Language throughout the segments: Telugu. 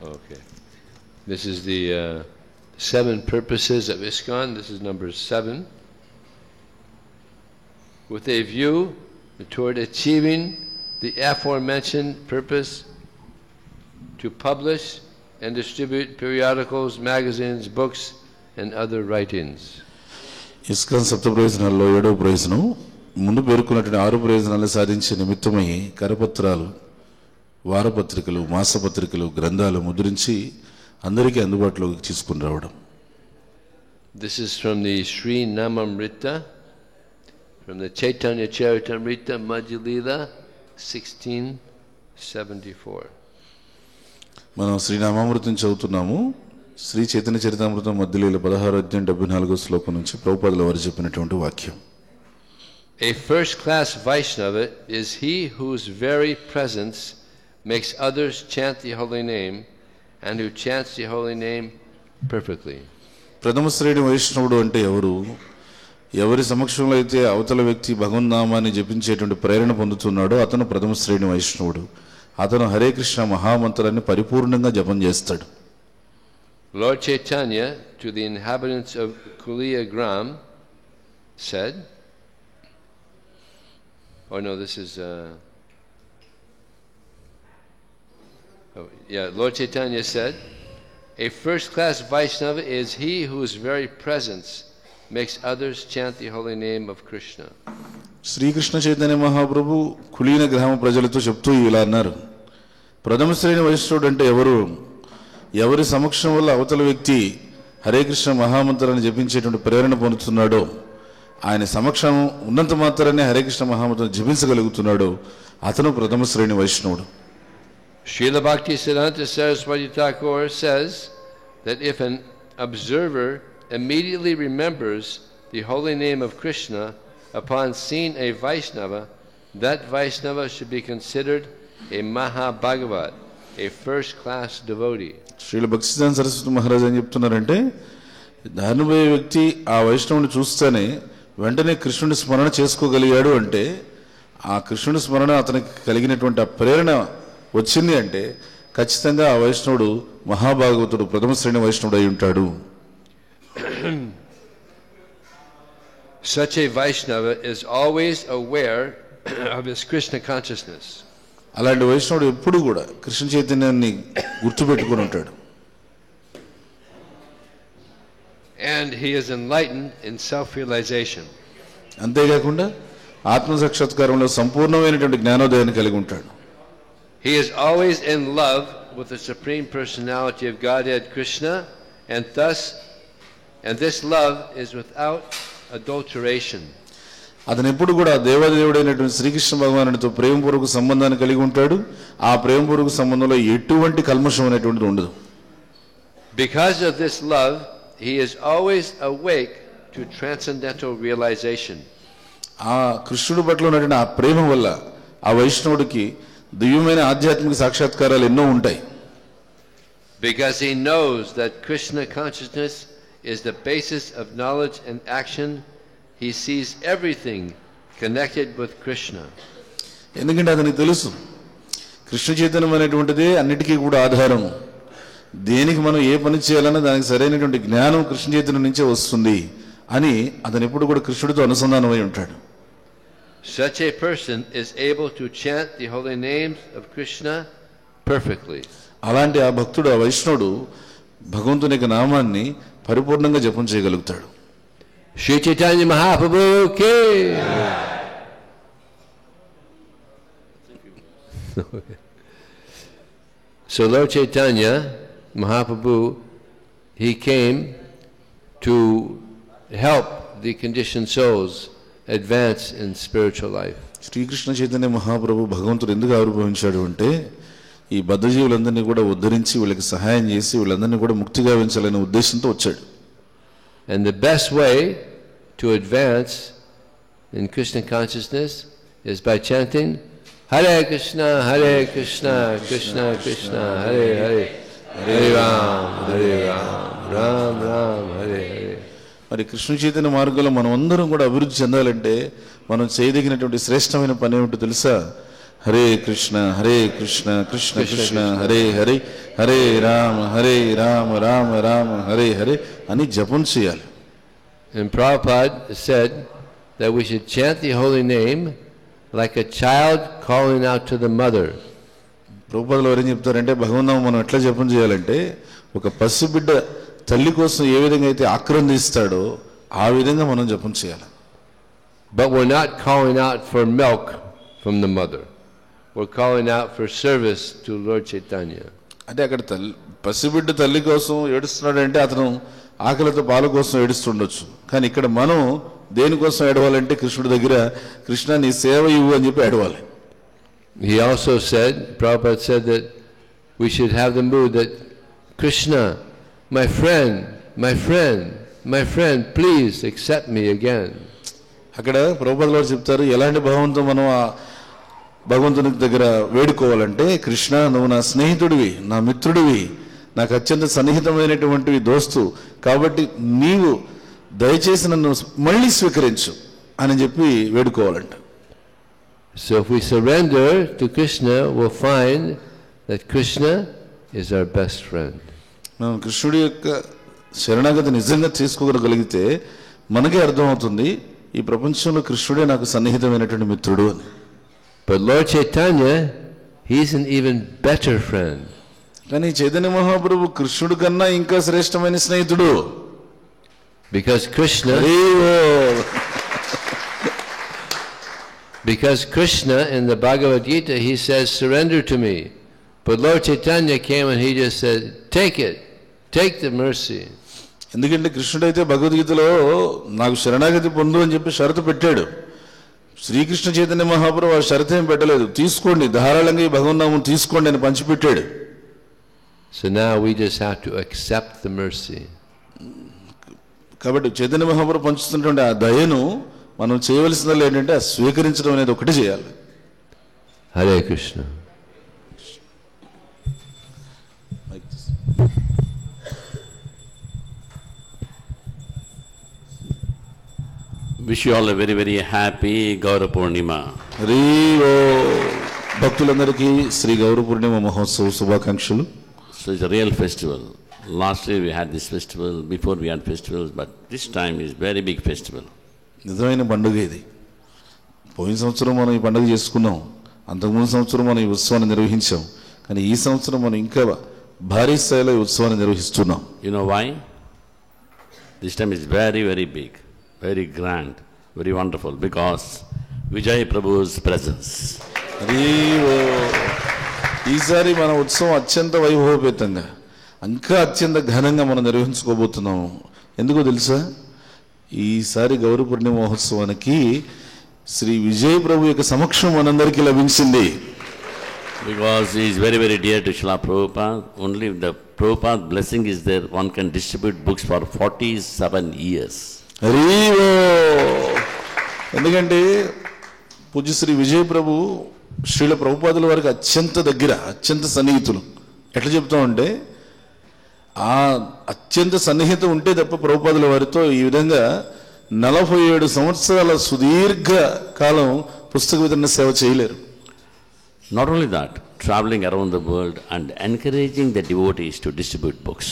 Okay. This is the 7 purposes of ISKCON. This is number 7. With a view toward achieving the aforementioned purpose to publish and distribute periodicals, magazines, books, and other writings. ISKCON సప్త ప్రయోజనాల్లో 7వ ప్రయోజనం ముందు పేర్కొన్నటువంటి 6 ప్రయోజనాలను సాధించే నిమిత్తమై కరపత్రాలు, వారపత్రికలు, మాసపత్రికలు, గ్రంథాలు ముద్రించి అందరికీ అందుబాటులోకి తీసుకుని రావడం. This is from the Sri Namamrita, from the Chaitanya Charitamrita, Madhya Lila, 1674. మనం శ్రీనామామృతం చదువుతున్నాము. శ్రీ చైతన్య చరితామృతం మధ్యలీల 16-74 శ్లోకం నుంచి ప్రభుపాదుల వారు చెప్పినటువంటి వాక్యం. A first-class Vaishnava is he whose very presence makes others chant the holy name and who chants the holy name perfectly. ప్రథమ శ్రేణి వైష్ణవుడు అంటే ఎవరు? ఎవరి సమక్షంలో అయితే అవతల వ్యక్తి భగవన్నామాన్ని జపించేటువంటి ప్రేరణ పొందుతున్నాడో అతను ప్రథమ శ్రేణి వైష్ణవుడు. అతను హరే కృష్ణ మహామంత్రాన్ని పరిపూర్ణంగా జపం చేస్తాడు. Lord Chaitanya to the inhabitants of Kuliya Gram said, this is Lord Chaitanya said, a first-class Vaishnava is he whose very presence makes others chant the holy name of Krishna. Srikrishna Chaitanya Mahaprabhu కులీన గ్రామ ప్రజలతో చెప్తూ ఇలా అన్నారు, ప్రథమ శ్రేణి వైష్ణవుడు అంటే ఎవరు? ఎవరి సమక్షం వల్ల అవతల వ్యక్తి హరే కృష్ణ మహామంత్రాన్ని జపించేటువంటి ప్రేరణ పొందుతున్నాడో, ఆయన సమక్షం ఉన్నంత మాత్రాన్ని హరే కృష్ణ మహామంత్రం జపించగలుగుతున్నాడో అతను ప్రథమ శ్రేణి వైష్ణవుడు. Srila Bhaktisiddhanta Saraswati Thakur says that if an observer immediately remembers the holy name of Krishna upon seeing a Vaishnava, that Vaishnava should be considered a Mahabhagavat, a first-class devotee. Srila భక్తిసిద్ధాంత Saraswati Maharaj అని చెప్తున్నారంటే, ధ్యానపోయే వ్యక్తి ఆ వైష్ణవుని చూస్తేనే వెంటనే కృష్ణుని స్మరణ చేసుకోగలిగాడు అంటే, ఆ కృష్ణుని స్మరణ అతనికి కలిగినటువంటి ఆ ప్రేరణ వచ్చింది అంటే ఖచ్చితంగా ఆ వైష్ణవుడు మహాభాగవతుడు, ప్రథమ శ్రేణి వైష్ణవుడు అయి ఉంటాడు. Such a Vaishnava is always aware of his Krishna consciousness. అలాంటి వైష్ణవుడు ఎప్పుడు కూడా కృష్ణ చైతన్యాన్ని గుర్తుపెట్టుకుని ఉంటాడు. And he is enlightened in self-realization. అంతేకాకుండా ఆత్మ సాక్షాత్కారంలో సంపూర్ణమైనటువంటి జ్ఞానోదయాన్ని కలిగి ఉంటాడు. He is always in love with the Supreme Personality of Godhead Krishna, and this love is without adulteration. అతను ఎప్పుడు కూడా దేవాదేవుడైనటువంటి శ్రీకృష్ణ భగవానుడితో ప్రేమపూర్వక సంబంధాన్ని కలిగి ఉంటాడు. ఆ ప్రేమపూర్వక సంబంధంలో ఎటువంటి కల్మషం అనేటువంటిది ఉండదు. Because of this love, he is always awake to transcendental realization. ఆ కృష్ణుడి పట్ల ఉన్నటువంటి ఆ ప్రేమ వల్ల ఆ వైష్ణవుడికి దివ్యమైన ఆధ్యాత్మిక సాక్షాత్కారాలు ఎన్నో ఉంటాయి. Because he knows that Krishna consciousness is the basis of knowledge and action, he sees everything connected with Krishna. ఎందుకంటే అతనికి తెలుసు కృష్ణ చైతన్యం అనేటువంటిదే అన్నిటికీ కూడా ఆధారం. దేనికి మనం ఏ పని చేయాలన్నా దానికి సరైనటువంటి జ్ఞానం కృష్ణ చైతన్యం నుంచే వస్తుంది అని అతను ఎప్పుడు కూడా కృష్ణుడితో అనుసంధానమై ఉంటాడు. Such a person is able to chant the holy names of Krishna perfectly. అలాంటి ఆ భక్తుడు, ఆ వైష్ణవుడు భగవంతుని యొక్క నామాన్ని పరిపూర్ణంగా జపం చేయగలుగుతాడు. Shri Chaitanya Mahaprabhu ki. So Lord Chaitanya Mahaprabhu, he came to help the conditioned souls advance in spiritual life. Srikrishna Chaitanya Mahaprabhu భగవంతుడు ఎందుకు ఆవిర్భవించాడు అంటే, ఈ బద్ధజీవులందరినీ కూడా ఉద్ధరించి వీళ్ళకి సహాయం చేసి వీళ్ళందరినీ కూడా ముక్తిగా వెంచాలనే ఉద్దేశంతో వచ్చాడు. And the best way to advance in Krishna consciousness is by chanting Hare Krishna, Krishna Krishna, Hare Hare, Hare Ram, Ram Ram, Hare Hare. మరి కృష్ణ చైతన్య మార్గంలో మనం అందరం కూడా అభివృద్ధి చెందాలంటే మనం చేయదగినటువంటి శ్రేష్టమైన పని ఏమిటో తెలుసా? హరే కృష్ణ కృష్ణ కృష్ణ హరే హరే, హరే రామ రామ రామ హరే హరే అని జపం చేయాలి. And Prabhupada said that we should chant the holy name like a child calling out to the mother. ప్రభుపాదులు ఎవరేం చెప్తారంటే భగవంతుడు మనం ఎట్లా జపం చేయాలంటే ఒక పసిబిడ్డ తల్లి కోసం ఏ విధంగా అయితే ఆక్రందిస్తాడో ఆ విధంగా మనం జపం చేయాలి. But we're not calling out for milk from the mother. We're calling out for service to Lord Chaitanya. అంటే అక్కడ పసిబిడ్డ తల్లి కోసం ఏడుస్తున్నాడంటే అతను ఆకలితో పాలు కోసం ఏడుస్తుండొచ్చు. కానీ ఇక్కడ మనం దేనికోసం ఏడవాలంటే కృష్ణుడి దగ్గర కృష్ణ నీ సేవ ఇవ్వు అని చెప్పి ఏడవాలి. He also said, Prabhupada said that we should have the mood that Krishna, my friend, please accept me again. అక్కడ ప్రభుపాదులు వారు చెప్తారు ఎలాంటి భావంతో మనం భగవంతుని దగ్గర వేడుకోవాలంటే కృష్ణ నువ్వు నా స్నేహితుడివి, నా మిత్రుడివి, నాకు అత్యంత సన్నిహితమైనటువంటివి దోస్తు, కాబట్టి నీవు దయచేసి నన్ను మళ్ళీ స్వీకరించు అని చెప్పి వేడుకోవాలంట. So if we surrender to Krishna, we'll find that Krishna is our best friend. మనం కృష్ణుడి యొక్క శరణాగతి నిజంగా తీసుకోగలిగితే మనకే అర్థమవుతుంది ఈ ప్రపంచంలో కృష్ణుడే నాకు సన్నిహితమైనటువంటి మిత్రుడు అని. But Lord Chaitanya, he's an even better friend. కానీ చైతన్య మహాప్రభు కృష్ణుడి కన్నా ఇంకా శ్రేష్టమైన స్నేహితుడు. Because Krishna in the Bhagavad Gita, he says, surrender to me. But Lord Chaitanya came and he just said, take the mercy. ఎందుకంటే కృష్ణుడు అయితే భగవద్గీతలో నాకు శరణాగతి పొందు అని చెప్పి షరతు పెట్టాడు. శ్రీకృష్ణ చైతన్య మహాప్రభు ఆ షరతు ఏం పెట్టలేదు, తీసుకోండి ధారాళంగా ఈ భగవన్నామం తీసుకోండి అని పంచిపెట్టాడు. So now we just have to accept the mercy. కాబట్టి చైతన్య మహాప్రభు పంచుతున్నటువంటి ఆ దయను మనం చేయవలసింది ఏంటంటే ఆ స్వీకరించడం అనేది ఒకటి చేయాలి. Hare Krishna. Wish you all a very, very happy Gaura Purnima. హరివో భక్తులందరికీ శ్రీ గౌర పూర్ణిమ మహోత్సవ శుభాకాంక్షలు. So it's a real festival. Last year we had this festival, before we had festivals, but this time is very big festival. నిజమైన పండుగ ఇది. పోయిన సంవత్సరం మనం ఈ పండుగ చేసుకున్నాం, అంతకుముందు సంవత్సరం మనం ఈ ఉత్సవాన్ని నిర్వహించాం, కానీ ఈ సంవత్సరం మనం ఇంకా భారీ స్థాయిలో ఈ ఉత్సవాన్ని నిర్వహిస్తున్నాం. You know why? This time is very, very big, very grand, very wonderful, because Vijay Prabhu's presence. ఈసారి మన ఉత్సవం అత్యంత వైభవపేతంగా ఇంకా అత్యంత ఘనంగా మనం నిర్వహించుకోబోతున్నాము. ఎందుకో తెలుసా? ఈసారి గౌర పూర్ణిమ మహోత్సవానికి శ్రీ విజయ్ ప్రభు యొక్క సమక్షం మనందరికీ లభించింది. Because he is very, very dear to Srila Prabhupada. Only if the Prabhupada blessing is there, one can distribute books for 47 years. హరివో. ఎందుకంటే పూజ్య శ్రీ విజయ్ ప్రభు శ్రీల ప్రభుపాదుల వారికి అత్యంత దగ్గర, అత్యంత సన్నిహితులు. ఎట్లా చెప్తామంటే ఆ అత్యంత సన్నిహితం ఉంటే తప్ప ప్రభుపాదుల వారితో ఈ విధంగా 47 సంవత్సరాల సుదీర్ఘ కాలం పుస్తక వితరణ సేవ చేయలేరు. Not only that, traveling around the world and encouraging the devotees to distribute books.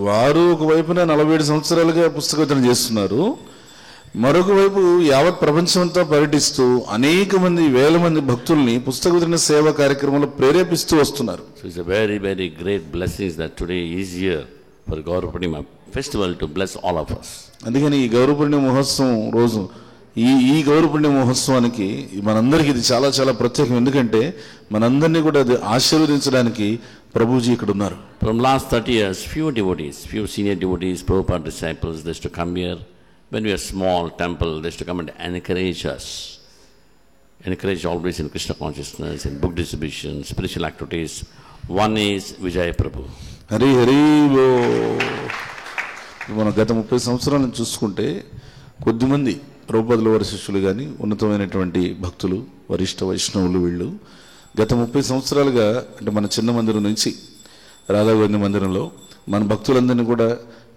వారు ఒకవైపున 47 సంవత్సరాలుగా పుస్తక వితరణ చేస్తున్నారు, మరొక వైపు యావత్ ప్రపంచమంతా పర్యటిస్తూ అనేక మంది, వేల మంది భక్తుల్ని పుస్తక వితరణ సేవా కార్యక్రమంలో ప్రేరేపిస్తూ వస్తున్నారు. So it's a very, very great blessing that today is here for Gaura Purnima festival to bless all of us. అందుకని ఈ గౌర పూర్ణిమ మహోత్సవం రోజు ఈ గౌర పూర్ణిమ మహోత్సవానికి మనందరికీ ఇది చాలా చాలా ప్రత్యేకం. ఎందుకంటే మనందరినీ కూడా అది ఆశీర్వదించడానికి ప్రభుజీ ఇక్కడ ఉన్నారు. From last 30 years, few devotees, few senior devotees, Prabhupada disciples, they used to come here. When we are small temple, they used to come and encourage us. Encourage always in Krishna consciousness, in book distribution, spiritual activities. One is Vijay Prabhu. Hari Hari. మనం గత 30 సంవత్సరాల నుంచి చూసుకుంటే కొద్దిమంది ప్రభుపాదుల వారి శిష్యులు కానీ ఉన్నతమైనటువంటి భక్తులు, వరిష్ఠ వైష్ణవులు వీళ్ళు గత 30 సంవత్సరాలుగా అంటే మన చిన్న మందిరం నుంచి రాధాగోవింద మందిరంలో మన భక్తులందరినీ కూడా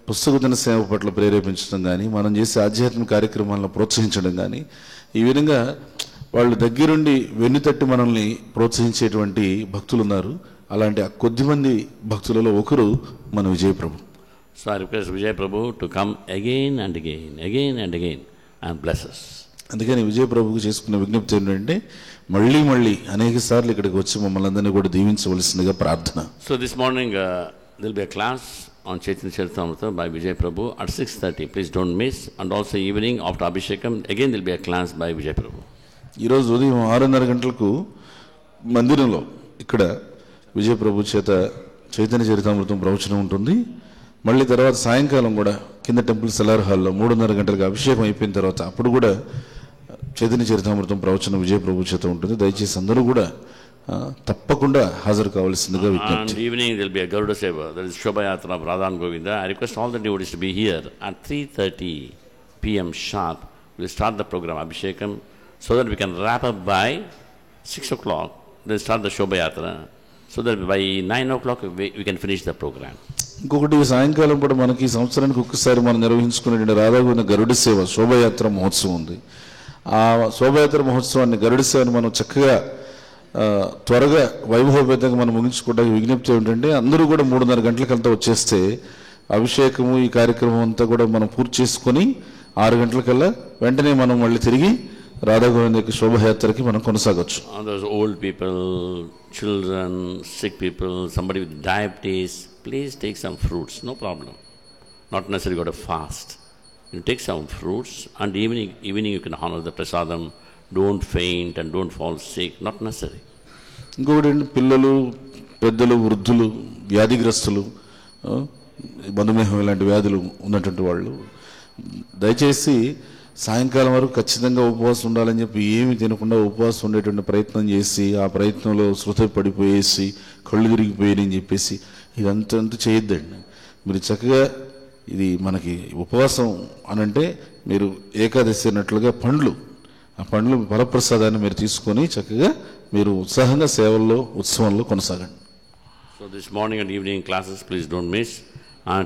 పుస్తక వితరణ సేవ పట్ల ప్రేరేపించడం కానీ, మనం చేసే ఆధ్యాత్మిక కార్యక్రమాలను ప్రోత్సహించడం కానీ, ఈ విధంగా వాళ్ళు దగ్గరుండి వెన్నుతట్టి మనల్ని ప్రోత్సహించేటువంటి భక్తులు ఉన్నారు. అలాంటి ఆ కొద్దిమంది భక్తులలో ఒకరు మన విజయ ప్రభు. So I request Vijay Prabhu to come again and again and bless us. అందుకని విజయ ప్రభుకు చేసుకున్న విజ్ఞప్తి ఏంటంటే మళ్ళీ అనేక సార్లు ఇక్కడికి వచ్చి మమ్మల్ని అందరినీ కూడా దీవించవలసిందిగా ప్రార్థన. So this morning there will be a class on Chaitanya Charitamrita by Vijay Prabhu at 6:30. Please don't miss. And also evening after Abhishekam again there will be a class by Vijay Prabhu. ఈరోజు ఉదయం 6:30 గంటలకు మందిరంలో ఇక్కడ విజయ ప్రభు చేత చైతన్య చరితామృతం ప్రవచనం ఉంటుంది. మళ్ళీ తర్వాత సాయంకాలం కూడా కింద టెంపుల్ సెలార్ హాల్లో 3:30 గంటలకు అభిషేకం అయిపోయిన తర్వాత అప్పుడు కూడా చైతన్య చరితామృతం ప్రవచనం విజయ ప్రభు చేత ఉంటుంది. దయచేసి అందరూ కూడా తప్పకుండా హాజరు కావాల్సిందిగా విజ్ఞప్తి. And evening there will be a Garuda Seva, that is Shobhayatra of Radha and Govinda. I request all the devotees to be here at 3:30 p.m. sharp. We will start the program Abhishekam so that we can wrap up by 6 o'clock. Then start the Shobhayatra so that by 9 o'clock we can finish the program. ఇంకొకటి సాయంకాలం కూడా మనకి సంవత్సరానికి ఒక్కసారి మనం నిర్వహించుకునే రాధాగోవింద గరుడ సేవ శోభయాత్ర మహోత్సవం ఉంది. ఆ శోభయాత్ర మహోత్సవాన్ని గరుడ సేవని మనం చక్కగా త్వరగా వైభవపేతంగా మనం ముగించుకోవడానికి విజ్ఞప్తి ఏంటంటే అందరూ కూడా 3:30 గంటలకంతా వచ్చేస్తే అభిషేకము ఈ కార్యక్రమం అంతా కూడా మనం పూర్తి చేసుకొని 6 గంటలకల్లా వెంటనే మనం మళ్ళీ తిరిగి రాధాగోవింద యొక్క శోభయాత్రకి మనం కొనసాగొచ్చు. Those old people, children, sick people, somebody with diabetes, please take some fruits, no problem. Not necessarily got to fast. You take some fruits and evening you can honor the prasadam. Don't faint and don't fall sick, not necessary. ఇంకొకటి పిల్లలు, పెద్దలు, వృద్ధులు, వ్యాధిగ్రస్తులు, మధుమేహం ఇలాంటి వ్యాధులు ఉన్నటువంటి వాళ్ళు దయచేసి సాయంకాలం వరకు ఖచ్చితంగా ఉపవాసం ఉండాలని చెప్పి ఏమి తినకుండా ఉపవాసం ఉండేటువంటి ప్రయత్నం చేసి ఆ ప్రయత్నంలో శృతి పడిపోయేసి కళ్ళు తిరిగిపోయాయని చెప్పేసి ఇదంతా చేయొద్దండి. మీరు చక్కగా ఇది మనకి ఉపవాసం అనంటే మీరు ఏకాదశి అన్నట్లుగా ఆ పండ్లు ఫలప్రసాదాన్ని మీరు తీసుకొని చక్కగా మీరు ఉత్సాహంగా సేవల్లో ఉత్సవంలో కొనసాగండి. So this morning and evening classes please don't miss.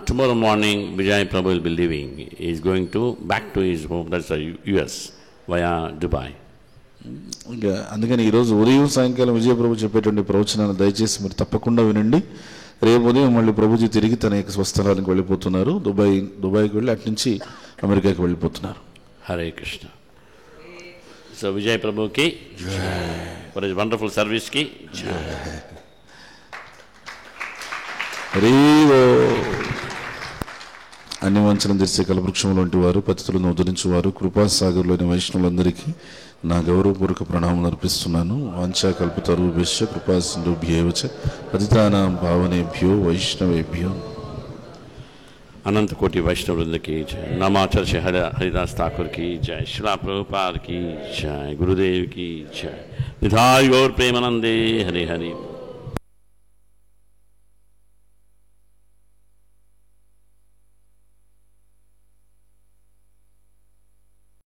Tomorrow morning Vijay Prabhu will be leaving. He is going back to his home, that's the US via Dubai. ఇంకా అందుకని ఈరోజు ఉదయం సాయంకాలం విజయ ప్రభు చెప్పేటువంటి ప్రవచనాన్ని దయచేసి మీరు తప్పకుండా వినండి. రేపు ఉదయం మళ్ళీ ప్రభుజీ తిరిగి తన యొక్క స్వస్థలానికి వెళ్ళిపోతున్నారు. దుబాయ్కి వెళ్ళి అటు నుంచి అమెరికాకి వెళ్ళిపోతున్నారు. Hare Krishna. So Vijay Prabhu ki for his wonderful service ki అన్ని వంచనం తెరిచే కలవృక్షములు వంటి వారు, పతితులను ఉద్ధరించేవారు, కృపాసాగర్లోని వైష్ణవులందరికీ నా గౌరవపూర్వక ప్రణామాలు అర్పిస్తున్నాను. వాంఛా కల్పితరూపేశ్చ కృపాసింధుభ్యేవ చ పతితానాం పావనేభ్యో వైష్ణవేభ్యో. अनंत कोटि वैष्णव वृंद की जय. नामाचार्य श्री हरिदास ठाकुर की जय. श्रीला प्रभुपाद की जय. गुरुदेव की जय. निधाय गौर प्रेमानंदे हरे हरे.